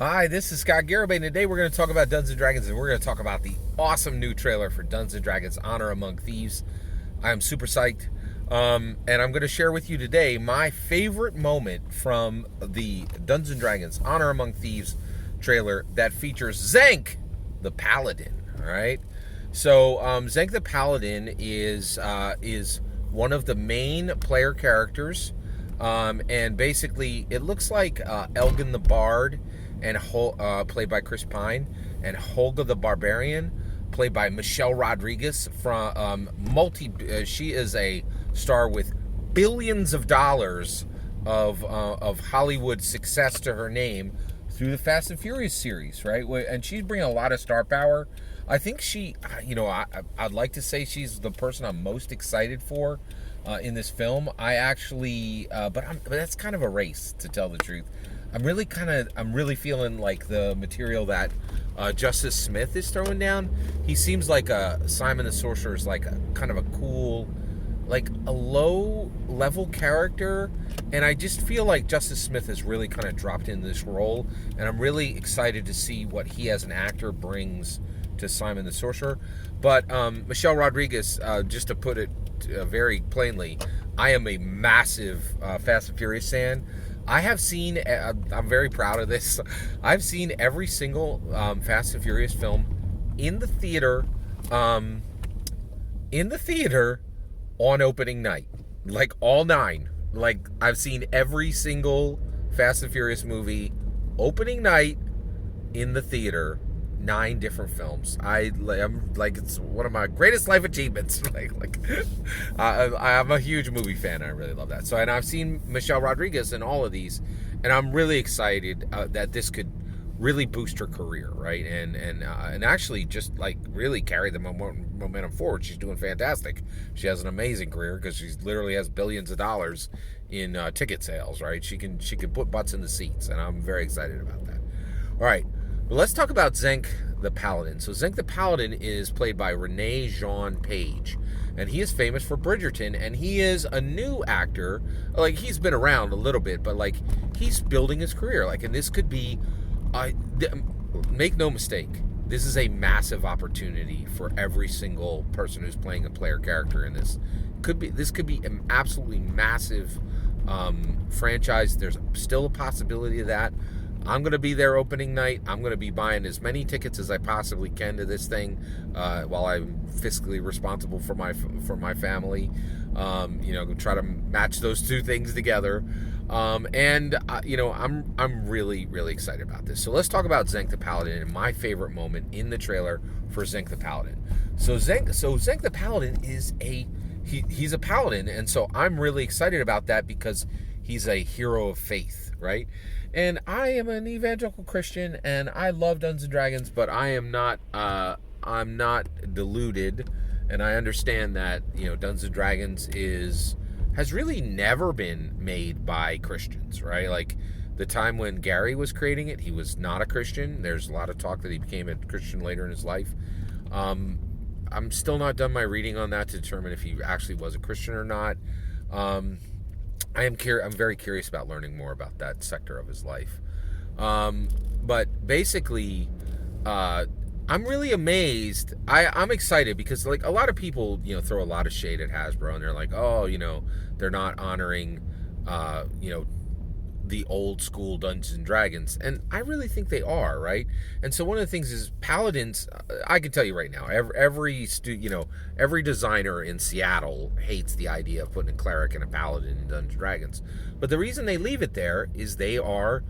Hi, this is Scott Garibay, and today we're going to talk about Dungeons & Dragons, and we're going to talk about the awesome new trailer for Dungeons & Dragons Honor Among Thieves. I am super psyched, and I'm going to share with you today my favorite moment from the Dungeons & Dragons Honor Among Thieves trailer that features Xenk, the Paladin, all right? So, Xenk the Paladin is one of the main player characters, and basically it looks like Elgin the Bard, and played by Chris Pine, and Holga the Barbarian, played by Michelle Rodriguez. From she is a star with billions of dollars of Hollywood success to her name through the Fast and Furious series, right? And she's bringing a lot of star power. I think I'd like to say she's the person I'm most excited for in this film. But that's kind of a race, to tell the truth. I'm really feeling like the material that Justice Smith is throwing down. He seems like Simon the Sorcerer is like a kind of a cool, like a low level character, and I just feel like Justice Smith has really kind of dropped into this role, and I'm really excited to see what he as an actor brings to Simon the Sorcerer. But Michelle Rodriguez, just to put it very plainly, I am a massive Fast and Furious fan. I have seen, I'm very proud of this, I've seen every single Fast and Furious film in the theater on opening night. Like, all 9. Like, I've seen every single Fast and Furious movie opening night in the theater. 9 different films. I'm like, it's one of my greatest life achievements. I'm a huge movie fan. I really love that. And I've seen Michelle Rodriguez in all of these, and I'm really excited that this could really boost her career, right? And actually just like really carry the momentum forward. She's doing fantastic. She has an amazing career because she literally has billions of dollars in ticket sales, right? She can put butts in the seats, and I'm very excited about that. All right. But let's talk about Xenk the Paladin. So Xenk the Paladin is played by Rege-Jean Page, and he is famous for Bridgerton, and he is a new actor. Like, he's been around a little bit, but like, he's building his career. Like, and this could be, make no mistake, this is a massive opportunity for every single person who's playing a player character in this. This could be an absolutely massive franchise. There's still a possibility of that. I'm going to be there opening night. I'm going to be buying as many tickets as I possibly can to this thing while I'm fiscally responsible for my family. Try to match those two things together. I'm really, really excited about this. So let's talk about Xenk the Paladin and my favorite moment in the trailer for Xenk the Paladin. So Xenk the Paladin is he's a paladin, and so I'm really excited about that because he's a hero of faith, right? And I am an evangelical Christian, and I love Dungeons and Dragons, but I'm not deluded, and I understand that Dungeons and Dragons has really never been made by Christians, right? Like, the time when Gary was creating it, he was not a Christian. There's a lot of talk that he became a Christian later in his life. I'm still not done my reading on that to determine if he actually was a Christian or not. I'm very curious about learning more about that sector of his life. But basically, I'm really amazed. I'm excited because, like, a lot of people, throw a lot of shade at Hasbro, and they're like, oh, they're not honoring, the old school Dungeons and Dragons, and I really think they are, right? And so one of the things is paladins. I can tell you right now, every designer in Seattle hates the idea of putting a cleric and a paladin in Dungeons and Dragons, but the reason they leave it there is they are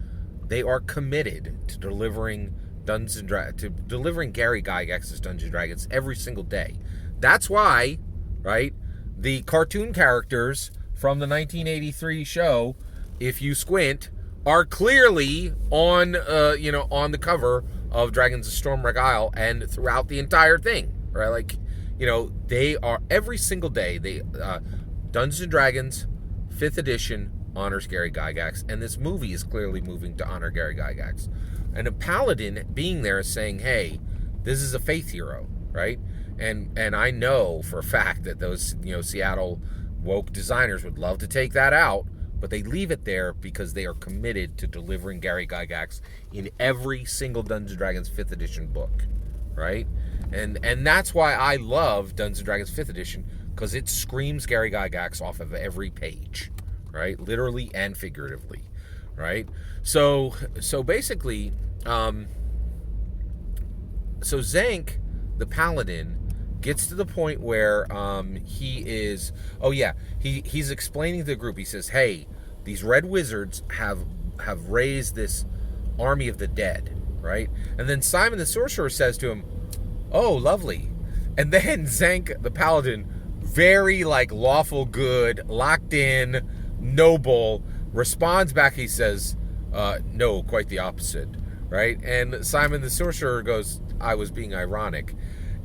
committed to delivering delivering Gary Gygax's Dungeons and Dragons every single day. That's why, right? The cartoon characters from the 1983 show, if you squint, are clearly on the cover of Dragons of Stormwreck Isle and throughout the entire thing, right? Like, they are every single day. Dungeons and Dragons 5th edition honors Gary Gygax, and this movie is clearly moving to honor Gary Gygax. And a paladin being there is saying, hey, this is a faith hero, right? And I know for a fact that those Seattle woke designers would love to take that out, but they leave it there because they are committed to delivering Gary Gygax in every single Dungeons & Dragons 5th edition book, right? And that's why I love Dungeons & Dragons 5th edition, because it screams Gary Gygax off of every page, right? Literally and figuratively, right? So basically, so Xenk, the Paladin, gets to the point where he's explaining to the group. He says, hey, these red wizards have raised this army of the dead, right? And then Simon the sorcerer says to him, oh, lovely. And then Xenk the Paladin, very like lawful good, locked in, noble, responds back. He says, no, quite the opposite, right? And Simon the sorcerer goes, I was being ironic.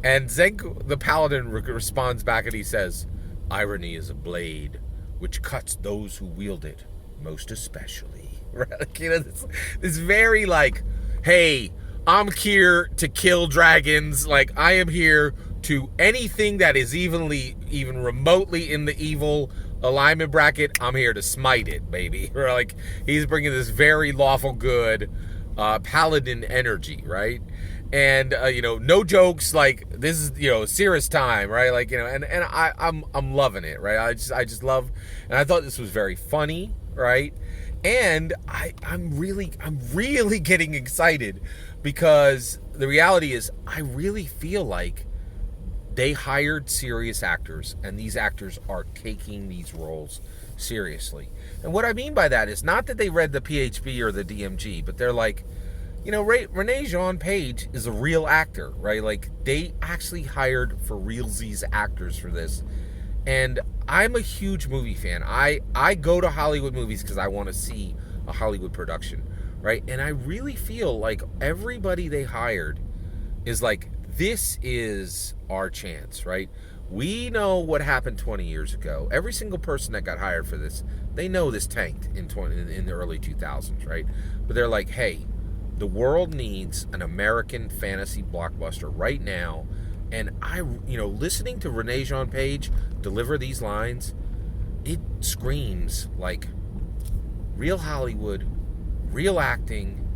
And Xenk the Paladin responds back and he says, irony is a blade which cuts those who wield it most especially. Right? Like, you know, this very like, hey, I'm here to kill dragons. Like, I am here to anything that is even remotely in the evil alignment bracket. I'm here to smite it, baby. Or like, he's bringing this very lawful good paladin energy, right? And no jokes. Like, this is serious time, right? Like, and I'm loving it, right? I just love, and I thought this was very funny, right? And I'm really getting excited, because the reality is I really feel like they hired serious actors, and these actors are taking these roles seriously. And what I mean by that is not that they read the PHB or the DMG, but they're like, Rege-Jean Page is a real actor, right? Like, they actually hired for realsies actors for this. And I'm a huge movie fan. I go to Hollywood movies because I want to see a Hollywood production, right? And I really feel like everybody they hired is like, this is our chance, right? We know what happened 20 years ago. Every single person that got hired for this, they know this tanked in the early 2000s, right? But they're like, hey, the world needs an American fantasy blockbuster right now. And listening to Rege-Jean Page deliver these lines, it screams like real Hollywood, real acting,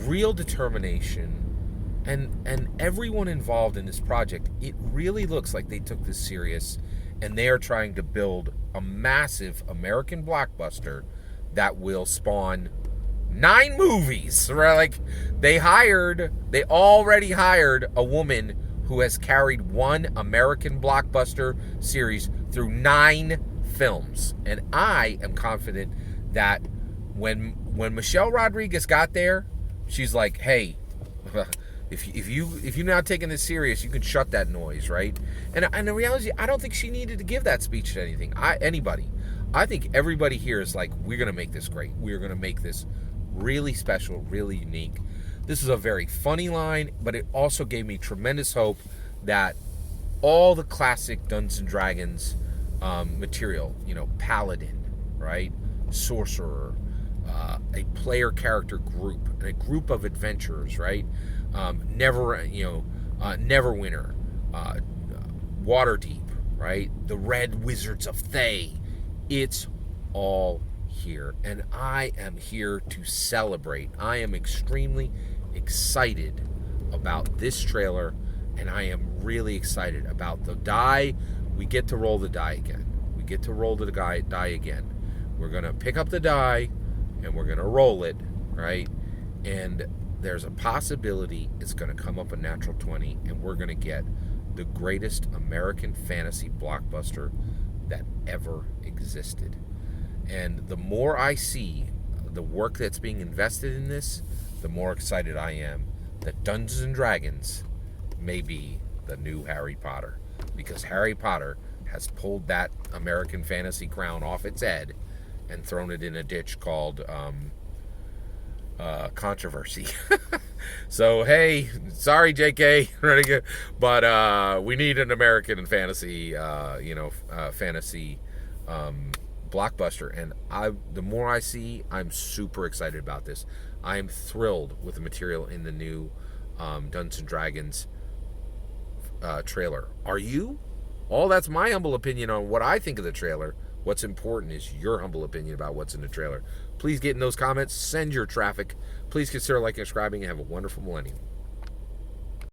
real determination, and everyone involved in this project. It really looks like they took this serious, and they are trying to build a massive American blockbuster that will spawn 9 movies, right? Like, they already hired a woman who has carried one American blockbuster series through 9 films. And I am confident that when Michelle Rodriguez got there, she's like, hey, if you're not taking this serious, you can shut that noise, right? And the reality, I don't think she needed to give that speech to anybody. I think everybody here is like, we're going to make this great. We're going to make this really special, really unique. This is a very funny line, but it also gave me tremendous hope that all the classic Dungeons & Dragons material, Paladin, right? Sorcerer, a player character group, and a group of adventurers, right? Neverwinter, Waterdeep, right? The Red Wizards of Thay. It's all here, and I am here to celebrate. I am extremely excited about this trailer, and I am really excited about the die. We get to roll the die again. We get to roll the die again. We're going to pick up the die, and we're going to roll it, right? And there's a possibility it's going to come up a natural 20, and we're going to get the greatest American fantasy blockbuster that ever existed. And the more I see the work that's being invested in this, the more excited I am that Dungeons & Dragons may be the new Harry Potter. Because Harry Potter has pulled that American fantasy crown off its head and thrown it in a ditch called controversy. So, hey, sorry, JK, but we need an American fantasy, fantasy blockbuster. And the more I see, I'm super excited about this. I am thrilled with the material in the new Dungeons & Dragons trailer. Are you? That's my humble opinion on what I think of the trailer. What's important is your humble opinion about what's in the trailer. Please get in those comments. Send your traffic. Please consider liking and subscribing, and have a wonderful millennium.